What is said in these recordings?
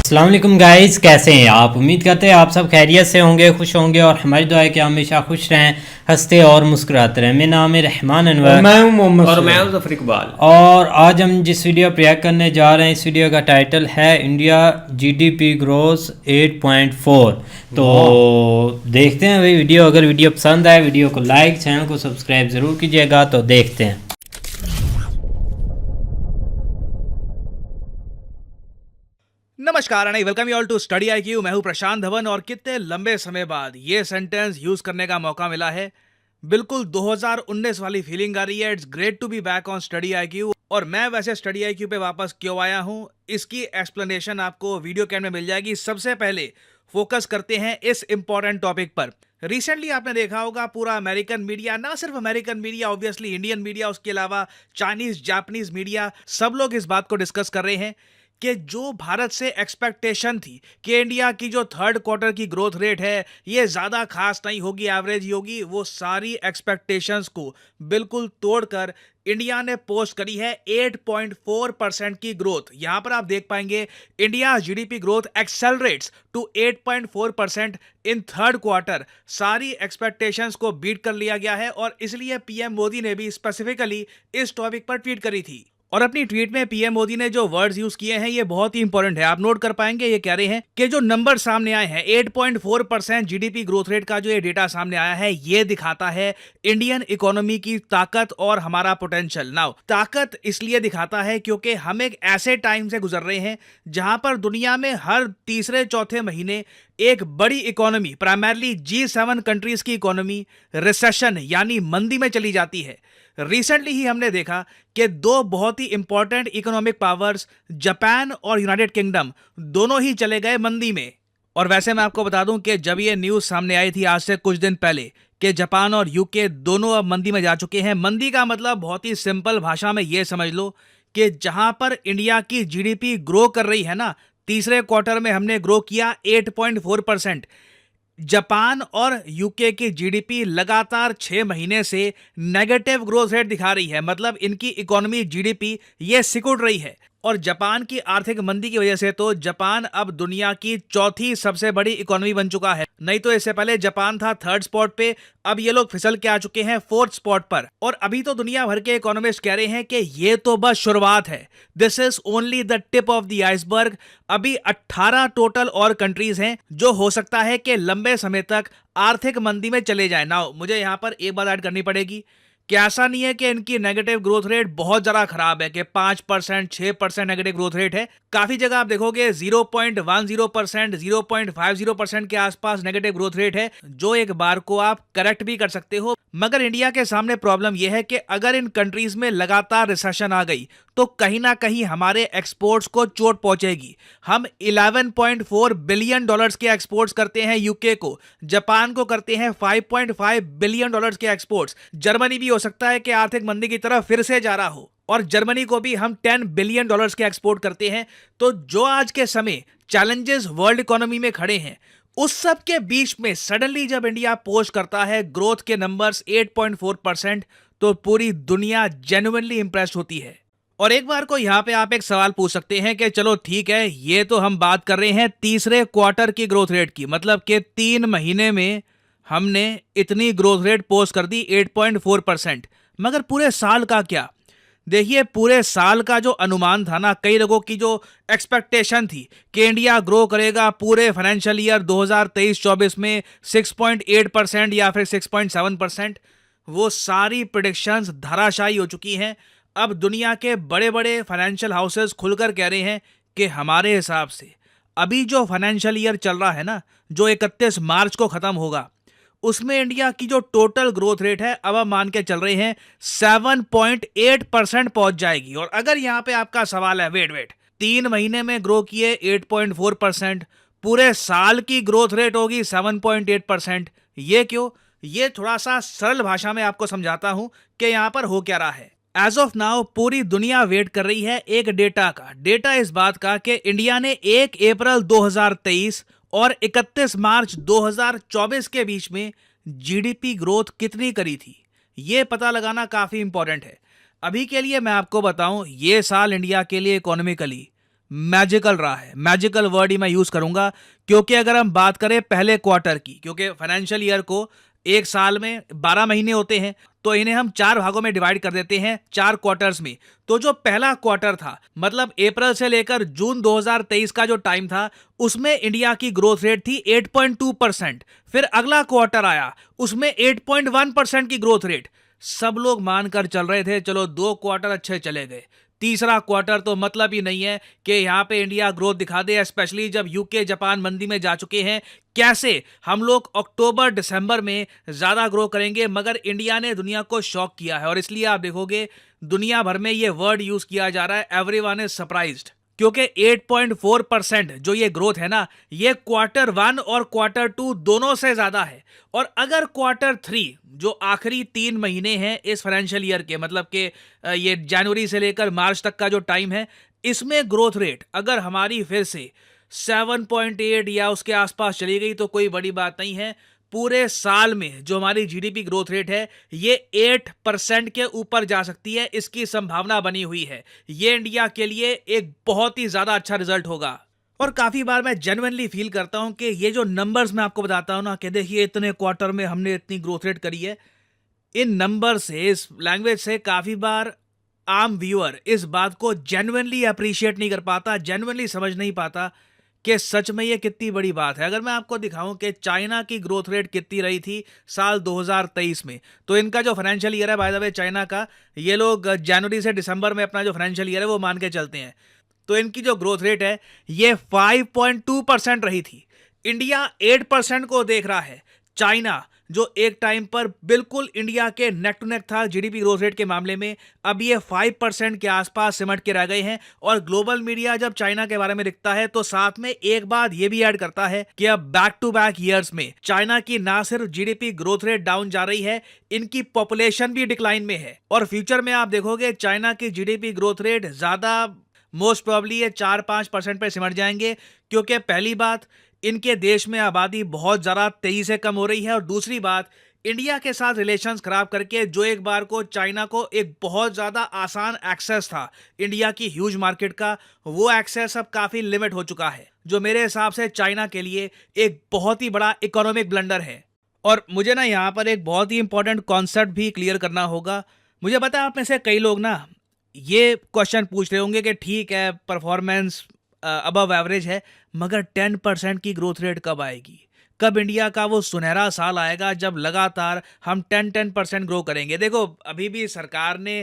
अस्सलाम वालेकुम गाइस, कैसे हैं आप? उम्मीद करते हैं आप सब खैरियत से होंगे, खुश होंगे और हमारी दुआ है कि हमेशा खुश रहें, हंसते और मुस्कुराते रहें। मेरा नाम है रहमान अनवर, मैं हूं मोहम्मद और मैं हूं ज़फ़र इकबाल। और आज हम जिस वीडियो पर रिएक्ट करने जा रहे हैं, इस वीडियो का टाइटल है इंडिया जीडीपी ग्रोथ 8.4। तो देखते हैं भाई वीडियो। अगर वीडियो पसंद आए वीडियो को लाइक, चैनल को सब्सक्राइब ज़रूर कीजिएगा। तो देखते हैं। नमस्कार and welcome you all to Study IQ. मैं हूं प्रशांत धवन और कितने लंबे समय बाद ये सेंटेंस यूज करने का मौका मिला है। बिल्कुल 2019 वाली फीलिंग आ रही है। It's great to be back on Study IQ. और मैं वैसे स्टडी आईक्यू पे वापस क्यों आया हूं, इसकी एक्सप्लेनेशन आपको वीडियो के एंड में मिल जाएगी। सबसे पहले फोकस करते हैं इस इंपॉर्टेंट टॉपिक पर। रिसेंटली आपने देखा होगा पूरा अमेरिकन मीडिया, ना सिर्फ American media, obviously Indian media, उसके अलावा चाइनीज, जापानीज मीडिया, सब लोग इस बात को डिस्कस कर रहे हैं कि जो भारत से एक्सपेक्टेशन थी कि इंडिया की जो थर्ड क्वार्टर की ग्रोथ रेट है ये ज़्यादा खास नहीं होगी, एवरेज ही होगी, वो सारी एक्सपेक्टेशंस को बिल्कुल तोड़कर इंडिया ने पोस्ट करी है 8.4% की ग्रोथ। यहां पर आप देख पाएंगे India GDP growth accelerates to 8.4% in third quarter. सारी एक्सपेक्टेशंस को बीट कर लिया गया है और इसलिए पीएम मोदी ने भी स्पेसिफिकली इस टॉपिक पर ट्वीट करी थी। और अपनी ट्वीट में पीएम मोदी ने जो वर्ड्स यूज किए हैं ये बहुत ही इंपॉर्टेंट है, आप नोट कर पाएंगे। ये कह रहे हैं कि जो नंबर सामने आए हैं 8.4% जीडीपी ग्रोथ रेट का जो ये डेटा सामने आया है ये दिखाता है इंडियन इकोनॉमी की ताकत और हमारा पोटेंशियल। नाउ ताकत इसलिए दिखाता है क्योंकि हम एक ऐसे टाइम से गुजर रहे हैं जहां पर दुनिया में हर तीसरे चौथे महीने एक बड़ी इकोनॉमी, प्राइमरली G7 कंट्रीज की इकोनॉमी रिसेशन यानी मंदी में चली जाती है। रिसेंटली ही हमने देखा कि दो बहुत ही इंपॉर्टेंट इकोनॉमिक पावर्स जापान और यूनाइटेड किंगडम दोनों ही चले गए मंदी में। और वैसे मैं आपको बता दूं कि जब ये न्यूज़ सामने आई थी आज से कुछ दिन पहले कि जापान और यूके दोनों अब मंदी में जा चुके हैं। मंदी का मतलब बहुत ही सिंपल भाषा में ये समझ लो कि जहां पर इंडिया की जीडीपी ग्रो कर रही है ना, तीसरे क्वार्टर में हमने ग्रो किया 8.4%। जापान और यूके की जीडीपी लगातार 6 महीने से नेगेटिव ग्रोथ रेट दिखा रही है। मतलब इनकी इकोनॉमी जीडीपी ये सिकुड़ रही है। और जापान की आर्थिक मंदी की वजह से तो जापान अब दुनिया की चौथी सबसे बड़ी इकोनॉमी बन चुका है। नहीं तो इससे पहले जापान था थर्ड स्पॉट पे, अब ये लोग फिसल के आ चुके हैं फोर्थ स्पॉट पर। और अभी तो दुनिया भर के इकोनॉमिस्ट कह रहे हैं कि ये तो बस शुरुआत है, this is only the tip of the iceberg. अभी 18 टोटल और कंट्रीज हैं जो हो सकता है कि लंबे समय तक आर्थिक मंदी में चले जाए। नाउ मुझे यहाँ पर एक बात ऐड करनी पड़ेगी कि ऐसा नहीं है कि इनकी नेगेटिव ग्रोथ रेट बहुत ज़्यादा खराब है कि 5%, 6% नेगेटिव ग्रोथ रेट है। काफ़ी जगह आप देखोगे 0.10%, 0.50% के आसपास नेगेटिव ग्रोथ रेट है, जो एक बार को आप करेक्ट भी कर सकते हो। मगर इंडिया के सामने प्रॉब्लम यह है कि अगर इन कंट्रीज में लगातार रिसेशन आ गई तो कहीं ना कहीं हमारे एक्सपोर्ट्स को चोट पहुंचेगी। हम 11.4 बिलियन डॉलर्स के एक्सपोर्ट्स करते हैं यूके को, जापान को करते हैं 5.5 बिलियन डॉलर्स के एक्सपोर्ट्स। जर्मनी भी हो सकता है कि आर्थिक मंदी की तरफ फिर से जा रहा हो और जर्मनी को भी हम 10 बिलियन डॉलर्स के एक्सपोर्ट करते हैं। तो जो आज के समय चैलेंजेस वर्ल्ड इकोनॉमी में खड़े हैं उस सब के बीच में सडनली जब इंडिया पोस्ट करता है ग्रोथ के नंबर्स 8.4% तो पूरी दुनिया जेन्युइनली इंप्रेस्ड होती है। और एक बार को यहाँ पे आप एक सवाल पूछ सकते हैं कि चलो ठीक है, ये तो हम बात कर रहे हैं तीसरे क्वार्टर की ग्रोथ रेट की, मतलब कि 3 महीने में हमने इतनी ग्रोथ रेट पोस्ट कर दी 8.4%। मगर पूरे साल का क्या? देखिए पूरे साल का जो अनुमान था ना, कई लोगों की जो एक्सपेक्टेशन थी कि इंडिया ग्रो करेगा पूरे फाइनेंशियल ईयर 2023-24 में 6.8% या फिर 6.7%, वो सारी प्रेडिक्शंस धराशायी हो चुकी हैं। अब दुनिया के बड़े बड़े फाइनेंशियल हाउसेस खुलकर कह रहे हैं कि हमारे हिसाब से अभी जो फाइनेंशियल ईयर चल रहा है ना, जो 31 मार्च को खत्म होगा, उसमें इंडिया की जो टोटल ग्रोथ रेट है अब हम मान के चल रहे हैं 7.8% पहुंच जाएगी। और अगर यहां पे आपका सवाल है वेट 3 महीने में ग्रो किए 8.4%, पूरे साल की ग्रोथ रेट होगी 7.8%, ये क्यों? ये थोड़ा सा सरल भाषा में आपको समझाता हूं कि यहां पर हो क्या रहा है। एज ऑफ नाउ पूरी दुनिया वेट कर रही है एक डेटा का। डेटा इस बात का कि इंडिया ने 1 अप्रैल 2023 और 31 मार्च 2024 के बीच में जीडीपी ग्रोथ कितनी करी थी, ये पता लगाना काफ़ी इंपॉर्टेंट है। अभी के लिए मैं आपको बताऊं, ये साल इंडिया के लिए इकोनॉमिकली मैजिकल रहा है। मैजिकल वर्ड ही मैं यूज़ करूंगा, क्योंकि अगर हम बात करें पहले क्वार्टर की, क्योंकि फाइनेंशियल ईयर को एक साल में 12 महीने होते हैं, तो इन्हें हम 4 भागों में डिवाइड कर देते हैं, 4 क्वार्टर्स में। तो जो पहला क्वार्टर था, मतलब अप्रैल से लेकर जून 2023 का जो टाइम था, उसमें इंडिया की ग्रोथ रेट थी 8.2%। फिर अगला क्वार्टर आया, उसमें 8.1% की ग्रोथ रेट। सब लोग मानकर चल रहे थे चलो 2 क्वार्टर अच्छे चले गए, तीसरा क्वार्टर तो मतलब ही नहीं है कि यहां पे इंडिया ग्रोथ दिखा दे, स्पेशली जब यूके जापान मंदी में जा चुके हैं। कैसे हम लोग अक्टूबर दिसंबर में ज्यादा ग्रो करेंगे, मगर इंडिया ने दुनिया को शॉक किया है। और इसलिए आप देखोगे दुनिया भर में ये वर्ड यूज किया जा रहा है, एवरीवन इज सरप्राइज्ड, क्योंकि 8.4% जो ये ग्रोथ है ना, ये क्वार्टर 1 और क्वार्टर 2 दोनों से ज्यादा है। और अगर क्वार्टर 3 जो आखिरी 3 महीने हैं इस फाइनेंशियल ईयर के, मतलब कि ये जनवरी से लेकर मार्च तक का जो टाइम है, इसमें ग्रोथ रेट अगर हमारी फिर से 7.8 या उसके आसपास चली गई तो कोई बड़ी बात नहीं है। पूरे साल में जो हमारी जीडीपी ग्रोथ रेट है, ये 8% के ऊपर जा सकती है, इसकी संभावना बनी हुई है। ये इंडिया के लिए एक बहुत ही ज्यादा अच्छा रिजल्ट होगा। और काफी बार मैं जेन्युइनली फील करता हूं कि ये जो नंबर्स मैं आपको बताता हूं ना, कि देखिए इतने क्वार्टर में हमने इतनी ग्रोथ रेट करी है, इन नंबर से, इस लैंग्वेज से काफी बार आम व्यूअर इस बात को जेन्युइनली अप्रिशिएट नहीं कर पाता, जेन्युइनली समझ नहीं पाता कि सच में ये कितनी बड़ी बात है। अगर मैं आपको दिखाऊं कि चाइना की ग्रोथ रेट कितनी रही थी साल 2023 में, तो इनका जो फाइनेंशियल ईयर है बाय द वे चाइना का, ये लोग जनवरी से दिसंबर में अपना जो फाइनेंशियल ईयर है वो मान के चलते हैं, तो इनकी जो ग्रोथ रेट है ये 5.2% रही थी। इंडिया 8% को देख रहा है। चाइना जो एक टाइम पर बिल्कुल इंडिया के नेक टू नेक था जीडीपी ग्रोथ रेट के मामले में, अब ये 5% के आसपास सिमट के रह गए हैं। और ग्लोबल मीडिया जब चाइना के बारे में लिखता है तो साथ में एक बात ये भी ऐड करता है कि अब बैक टू बैक ईयर्स में चाइना की ना सिर्फ जीडीपी ग्रोथ रेट डाउन जा रही है, इनकी पॉपुलेशन भी डिक्लाइन में है। और फ्यूचर में आप देखोगे चाइना की जीडीपी ग्रोथ रेट ज्यादा मोस्ट प्रोबेबली ये 4-5% पे सिमट जाएंगे, क्योंकि पहली बात इनके देश में आबादी बहुत ज़्यादा तेजी से कम हो रही है, और दूसरी बात इंडिया के साथ रिलेशंस खराब करके जो एक बार को चाइना को एक बहुत ज़्यादा आसान एक्सेस था इंडिया की ह्यूज मार्केट का, वो एक्सेस अब काफ़ी लिमिट हो चुका है, जो मेरे हिसाब से चाइना के लिए एक बहुत ही बड़ा इकोनॉमिक ब्लंडर है। और मुझे ना यहाँ पर एक बहुत ही इंपॉर्टेंट कॉन्सेप्ट भी क्लियर करना होगा। मुझे पता है आप में से कई लोग ना ये क्वेश्चन पूछ रहे होंगे कि ठीक है परफॉर्मेंस अबव एवरेज है, मगर 10% की ग्रोथ रेट कब आएगी, कब इंडिया का वो सुनहरा साल आएगा जब लगातार हम 10% ग्रो करेंगे। देखो अभी भी सरकार ने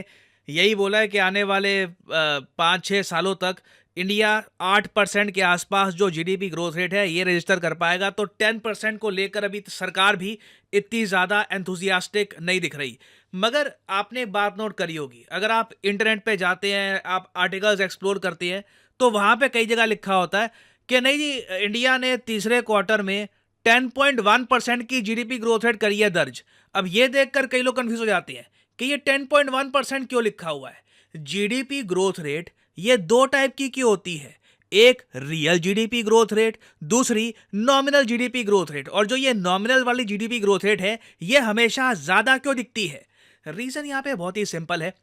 यही बोला है कि आने वाले 5-6 सालों तक इंडिया 8% के आसपास जो जीडीपी ग्रोथ रेट है ये रजिस्टर कर पाएगा। तो 10% को लेकर अभी सरकार भी इतनी ज़्यादा एंथुजियास्टिक नहीं दिख रही। मगर आपने बात नोट करी होगी, अगर आप इंटरनेट पे जाते हैं, आप आर्टिकल्स एक्सप्लोर करते हैं, तो वहाँ पे कई जगह लिखा होता है कि नहीं जी इंडिया ने तीसरे क्वार्टर में 10.1% की जीडीपी ग्रोथ रेट करी है दर्ज। अब ये देखकर कई लोग कंफ्यूज हो जाते हैं कि ये 10.1% क्यों लिखा हुआ है। जीडीपी ग्रोथ रेट ये दो टाइप की क्यों होती है, एक रियल जीडीपी ग्रोथ रेट, दूसरी नॉमिनल जीडीपी ग्रोथ रेट। और जो ये नॉमिनल वाली जीडीपी ग्रोथ रेट है ये हमेशा ज्यादा क्यों दिखती है? रीजन यहाँ पे बहुत ही सिंपल है।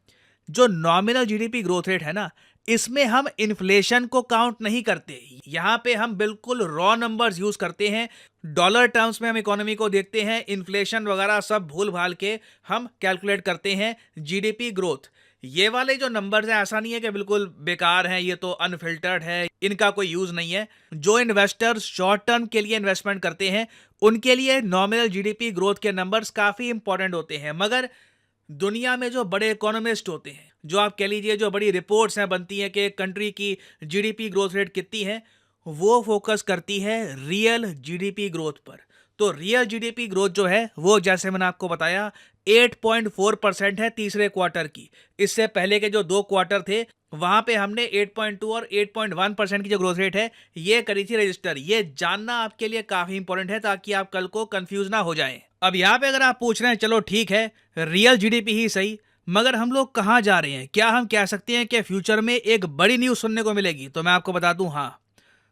जो नॉमिनल जीडीपी ग्रोथ रेट है ना, इसमें हम इन्फ्लेशन को काउंट नहीं करते, यहाँ पे हम बिल्कुल रॉ नंबर्स यूज करते हैं। डॉलर टर्म्स में हम इकोनॉमी को देखते हैं, इन्फ्लेशन वगैरह सब भूल भाल के हम कैलकुलेट करते हैं जीडीपी ग्रोथ। ये वाले जो नंबर्स हैं ऐसा नहीं है कि बिल्कुल बेकार हैं, ये तो अनफिल्टर्ड है, इनका कोई यूज नहीं है। जो इन्वेस्टर्स शॉर्ट टर्म के लिए इन्वेस्टमेंट करते हैं उनके लिए नॉमिनल जीडीपी ग्रोथ के नंबर्स काफी इंपॉर्टेंट होते हैं। मगर दुनिया में जो बड़े इकोनॉमिस्ट होते हैं, जो आप कह लीजिए जो बड़ी रिपोर्ट्स हैं बनती हैं कि कंट्री की जीडीपी ग्रोथ रेट कितनी है, वो फोकस करती है रियल जीडीपी ग्रोथ पर। तो रियल जीडीपी ग्रोथ जो है वो जैसे मैंने आपको बताया 8.4% है तीसरे क्वार्टर की। इससे पहले के जो 2 क्वार्टर थे वहां पे हमने 8.2 और 8.1% की जो ग्रोथ रेट है ये करी थी रजिस्टर। ये जानना आपके लिए काफी इंपॉर्टेंट है ताकि आप कल को कंफ्यूज ना हो जाएं। अब यहाँ पे अगर आप पूछ रहे हैं चलो ठीक है रियल जीडीपी ही सही, मगर हम लोग कहाँ जा रहे हैं, क्या हम कह सकते हैं कि फ्यूचर में एक बड़ी न्यूज़ सुनने को मिलेगी? तो मैं आपको बता दूं हाँ,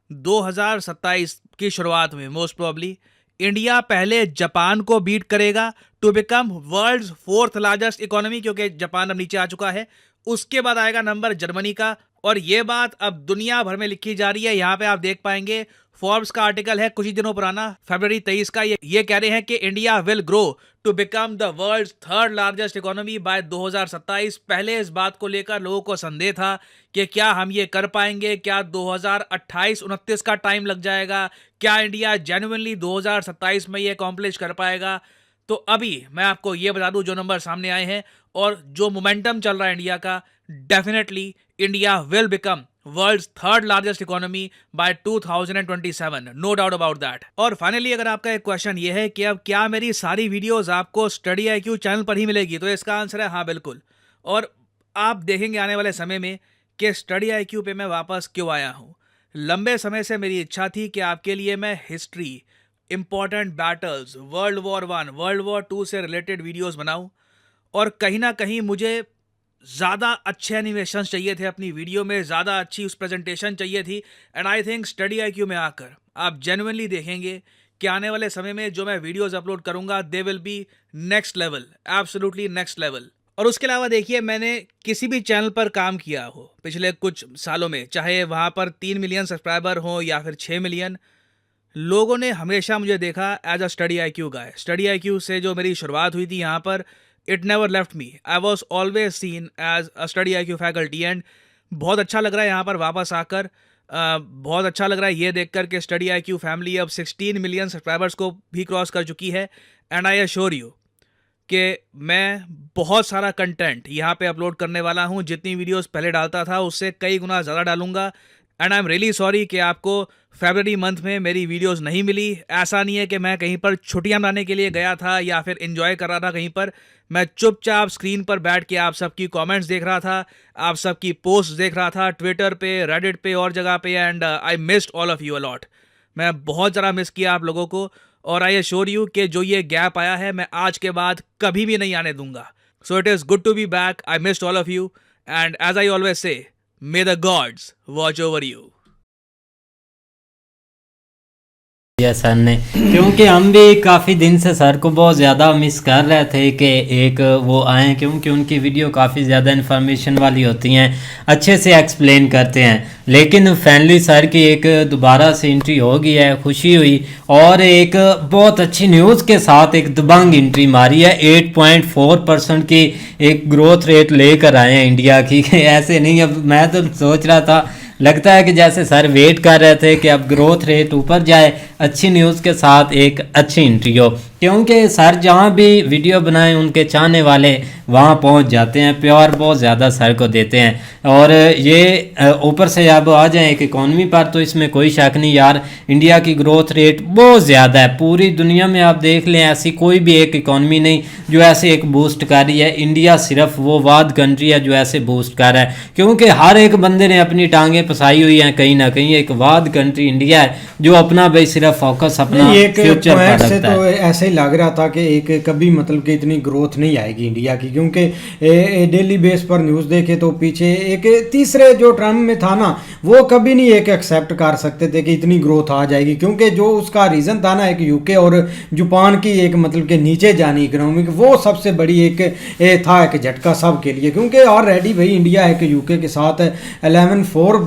2027 की शुरुआत में मोस्ट प्रोबेबली इंडिया पहले जापान को बीट करेगा to become world's fourth largest economy, क्योंकि जापान अब नीचे आ चुका है। उसके बाद आएगा नंबर जर्मनी का, और ये बात अब दुनिया भर में लिखी जा रही है। यहाँ पे आप देख पाएंगे फोर्ब्स का आर्टिकल है कुछ ही दिनों पुराना, फरवरी 23 का। ये कह रहे हैं कि India will grow to become the world's third largest economy by 2027। पहले इस बात को लेकर लोगों को संदेह था कि क्या हम ये कर पाएंगे, क्या 2028-29 का टाइम लग जाएगा, क्या इंडिया जेन्युइनली 2027 में ये अकॉम्प्लिश कर पाएगा। तो अभी मैं आपको ये बता दूं जो नंबर सामने आए हैं और जो मोमेंटम चल रहा है इंडिया का, definitely India will become world's third largest economy by 2027, no doubt about that. और फाइनली अगर आपका एक क्वेश्चन ये है कि अब क्या मेरी सारी वीडियोस आपको स्टडी IQ चैनल पर ही मिलेगी, तो इसका आंसर है हाँ, बिल्कुल। और आप देखेंगे आने वाले समय में कि स्टडी IQ पे मैं वापस क्यों आया हूँ। लंबे समय से मेरी इच्छा थी कि आपके लिए मैं history, important battles, world war 1, world war 2 से रिलेटेड वीडियोस बनाऊं, और कहीं ना कहीं मुझे ज़्यादा अच्छे एनिमेशंस चाहिए थे अपनी वीडियो में, ज़्यादा अच्छी उस प्रेजेंटेशन चाहिए थी। And I think study IQ में आकर आप जेन्युइनली देखेंगे कि आने वाले समय में जो मैं वीडियोस अपलोड करूंगा they will be next level, absolutely next level. और उसके अलावा देखिए, मैंने किसी भी चैनल पर काम किया हो पिछले कुछ सालों में, चाहे वहाँ पर 3 मिलियन सब्सक्राइबर हो या फिर 6 मिलियन, लोगों ने हमेशा मुझे देखा as a Study IQ guy. Study IQ से जो मेरी शुरुआत हुई थी यहाँ पर, it never left me. I was always seen as a Study IQ faculty. And बहुत अच्छा लग रहा है यहाँ पर वापस आकर, बहुत अच्छा लग रहा है ये देखकर कि स्टडी IQ फैमिली अब 16 मिलियन सब्सक्राइबर्स को भी क्रॉस कर चुकी है। एंड आई एश्योर यू कि मैं बहुत सारा कंटेंट यहाँ पे अपलोड करने वाला हूँ। जितनी वीडियोस पहले डालता था उससे कई गुना ज़्यादा डालूंगा। And I am really sorry कि आपको फरवरी मंथ में मेरी वीडियोस नहीं मिली। ऐसा नहीं है कि मैं कहीं पर छुट्टियां मनाने के लिए गया था या फिर एंजॉय कर रहा था कहीं पर। मैं चुपचाप स्क्रीन पर बैठ के आप सबकी कमेंट्स देख रहा था, आप सबकी पोस्ट देख रहा था ट्विटर पे, रेडिट पे और जगह पे। And I missed all of you a lot. मैं बहुत ज़्यादा मिस किया आप लोगों को, और आई एश्योर यू कि जो ये गैप आया है मैं आज के बाद कभी भी नहीं आने दूंगा। So it is good to be back. I missed all of you, and as I always say, May the gods watch over you. Sir ने, क्योंकि हम भी काफ़ी दिन से सर को बहुत ज़्यादा मिस कर रहे थे कि एक वो आएँ, क्योंकि उनकी वीडियो काफ़ी ज़्यादा इन्फॉर्मेशन वाली होती हैं, अच्छे से एक्सप्लेन करते हैं। लेकिन फाइनली सर की एक दोबारा से एंट्री हो गई है, खुशी हुई, और एक बहुत अच्छी न्यूज़ के साथ एक दबंग एंट्री मारी है। 8.4% की एक ग्रोथ रेट लेकर आए हैं इंडिया की। ऐसे नहीं, अब मैं तो सोच रहा था, लगता है कि जैसे सर वेट कर रहे थे कि अब ग्रोथ रेट ऊपर जाए, अच्छी न्यूज़ के साथ एक अच्छी एंट्री हो, क्योंकि सर जहाँ भी वीडियो बनाए उनके चाहने वाले वहाँ पहुँच जाते हैं, प्यार बहुत ज़्यादा सर को देते हैं। और ये ऊपर से अब आ जाए एक इकॉनमी पर, तो इसमें कोई शक नहीं यार, इंडिया की ग्रोथ रेट बहुत ज़्यादा है। पूरी दुनिया में आप देख लें, ऐसी कोई भी एक इकॉनमी नहीं जो ऐसे एक बूस्ट कर रही है। इंडिया सिर्फ वो वाद कंट्री है जो ऐसे बूस्ट कर रहा है, क्योंकि हर एक बंदे ने अपनी टांगें फंसाई हुई हैं कहीं ना कहीं। एक वाद कंट्री इंडिया है जो अपना भाई सिर्फ फोकस अपना फ्यूचर पर रखता है। तो ऐसे ही लग रहा था कि एक कभी मतलब कि इतनी ग्रोथ नहीं आएगी इंडिया की, क्योंकि डेली बेस पर न्यूज़ देखे तो पीछे एक तीसरे जो टर्म में था ना, वो कभी नहीं एक एक्सेप्ट कर सकते थे कि इतनी ग्रोथ आ जाएगी, क्योंकि जो उसका रीज़न था ना, एक यूके और जापान की एक मतलब के नीचे जानी इकोनॉमिक, वो सबसे बड़ी एक था एक झटका सब के लिए। क्योंकि ऑलरेडी भाई इंडिया है कि यूके के साथ 11.4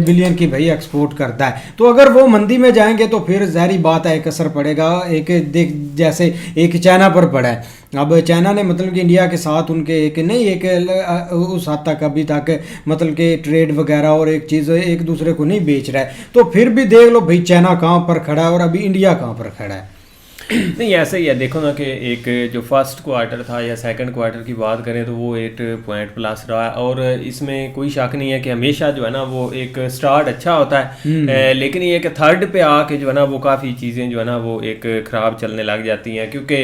बिलियन की भाई एक्सपोर्ट करता है, तो अगर वो मंदी में जाएंगे तो फिर ज़ाहिर बात है एक असर पड़ेगा। एक देख जैसे एक चाइना पर पड़ा है, अब चाइना ने मतलब कि इंडिया के साथ उनके एक नहीं एक उस हद तक अभी तक मतलब कि ट्रेड वगैरह और एक चीज़ एक दूसरे को नहीं बेच रहा है, तो फिर भी देख लो भाई चाइना कहाँ पर खड़ा है और अभी इंडिया कहाँ पर खड़ा है। नहीं ऐसा ही है, देखो ना कि एक जो फर्स्ट क्वार्टर था या सेकंड क्वार्टर की बात करें तो वो 8 पॉइंट प्लस रहा है, और इसमें कोई शक नहीं है कि हमेशा जो है ना वो एक स्टार्ट अच्छा होता है, लेकिन ये कि थर्ड पे आके जो है ना वो काफ़ी चीज़ें जो है ना वो एक ख़राब चलने लग जाती हैं, क्योंकि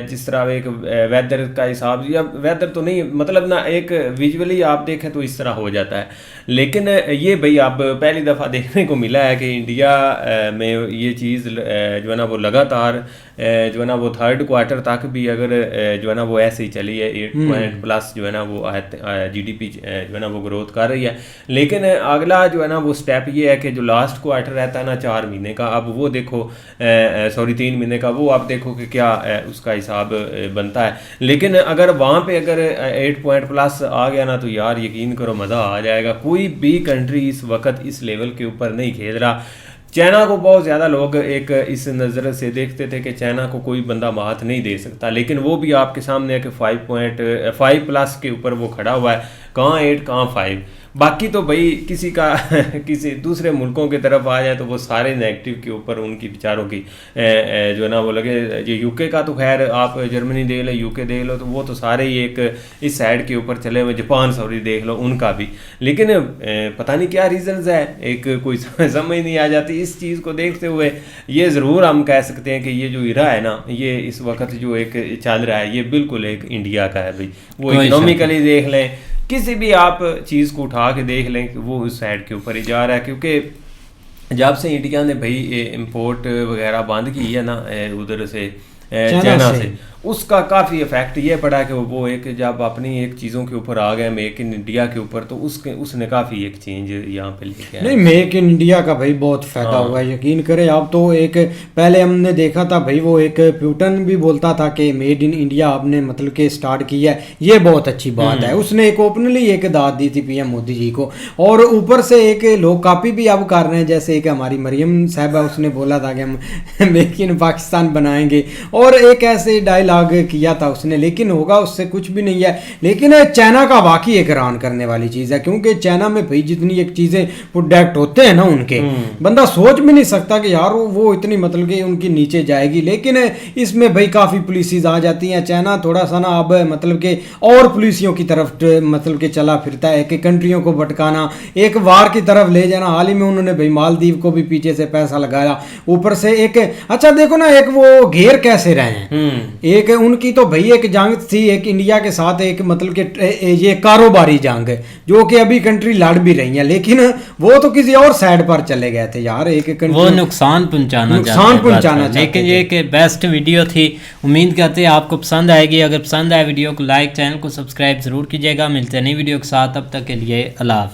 जिस तरह एक वेदर का हिसाब, या वेदर तो नहीं मतलब ना एक विजुअली आप देखें तो इस तरह हो जाता है। लेकिन ये भाई अब पहली दफ़ा देखने को मिला है कि इंडिया में ये चीज़ जो है ना वो लगातार जो है ना वो थर्ड क्वार्टर तक भी अगर जो है ना वो ऐसे ही चली है 8 जो है ना वो GDP जो है ना वो ग्रोथ कर रही है। लेकिन अगला जो है ना वो स्टेप ये है कि जो लास्ट क्वार्टर रहता है ना 4 महीने का, अब वो देखो 3 महीने का, वो आप देखो कि क्या उसका हिसाब बनता है। लेकिन अगर वहाँ पे अगर 8+ आ गया ना तो यार यकीन करो मज़ा आ जाएगा। कोई भी कंट्री इस वक्त इस लेवल के ऊपर नहीं खेल रहा। चाइना को बहुत ज़्यादा लोग एक इस नज़र से देखते थे कि चाइना को कोई बंदा मात नहीं दे सकता, लेकिन वो भी आपके सामने है कि 5+ के ऊपर वो खड़ा हुआ है। कहाँ 8 कहाँ 5। बाकी तो भाई किसी का किसी दूसरे मुल्कों की तरफ आ जाए तो वो सारे नेगेटिव के ऊपर उनकी विचारों की जो है ना वो लगे। ये यूके का तो खैर आप जर्मनी देख लो, यूके देख लो, तो वो तो सारे ही एक इस साइड के ऊपर चले हुए। जापान सॉरी देख लो, उनका भी। लेकिन पता नहीं क्या रीजंस है, एक कोई समझ नहीं आ जाती इस चीज़ को देखते हुए। ये ज़रूर हम कह सकते हैं कि ये जो इरा है ना, ये इस वक्त जो एक चल रहा है, ये बिल्कुल एक इंडिया का है भाई। वो इकोनॉमिकली देख लें, किसी भी आप चीज़ को उठा के देख लें कि वो उस साइड के ऊपर ही जा रहा है। क्योंकि जब से इंडिया ने भाई इंपोर्ट वगैरह बंद की है ना उधर से चाइना से, उसका काफ़ी इफेक्ट ये पड़ा कि वो एक जब अपनी एक चीज़ों के ऊपर आ गए मेक इन इंडिया के ऊपर, तो उसने काफ़ी एक चेंज यहाँ पे लेके आया। नहीं, मेक इन इंडिया का भाई बहुत फायदा हुआ है, यकीन करें आप। तो एक पहले हमने देखा था भाई, वो एक प्यूटन भी बोलता था कि मेड इन इंडिया आपने मतलब कि स्टार्ट किया है, ये बहुत अच्छी बात है। उसने एक ओपनली एक दाद दी थी पीएम मोदी जी को, और ऊपर से एक लोग कापी भी अब कर रहे हैं। जैसे एक हमारी मरियम साहबा, उसने बोला था कि हम मेक इन पाकिस्तान बनाएंगे, और एक ऐसे डायलॉग किया था उसने, लेकिन होगा उससे कुछ भी नहीं है। लेकिन चाइना का वाकई एक हैरान करने वाली चीज़ है, क्योंकि चाइना में भाई जितनी एक चीज़ें प्रोडक्ट होते हैं ना उनके, बंदा सोच भी नहीं सकता कि यार वो इतनी मतलब कि उनकी नीचे जाएगी। लेकिन इसमें भाई काफ़ी पुलिसेस आ जाती हैं। चाइना थोड़ा सा ना अब मतलब कि और पुलिसियों की तरफ मतलब कि चला फिरता है कि कंट्रियों को भटकाना, एक वार की तरफ ले जाना। हाल ही में उन्होंने भाई मालदीव को भी पीछे से पैसा लगाया, ऊपर से एक अच्छा देखो ना, एक वो घेर कैसे रहे हैं। एक उनकी तो भाई एक जंग थी एक इंडिया के साथ, एक मतलब कि ये कारोबारी जंग जो कि अभी कंट्री लड़ भी रही है, लेकिन वो तो किसी और साइड पर चले गए थे यार। एक वो नुकसान पहुंचाना लेकिन ये कि बेस्ट वीडियो थी। उम्मीद करते हैं आपको पसंद आएगी। अगर पसंद आए वीडियो को लाइक, चैनल को सब्सक्राइब जरूर कीजिएगा। मिलते हैं नई वीडियो के साथ, तब तक के लिए अल्लाह हाफिज़।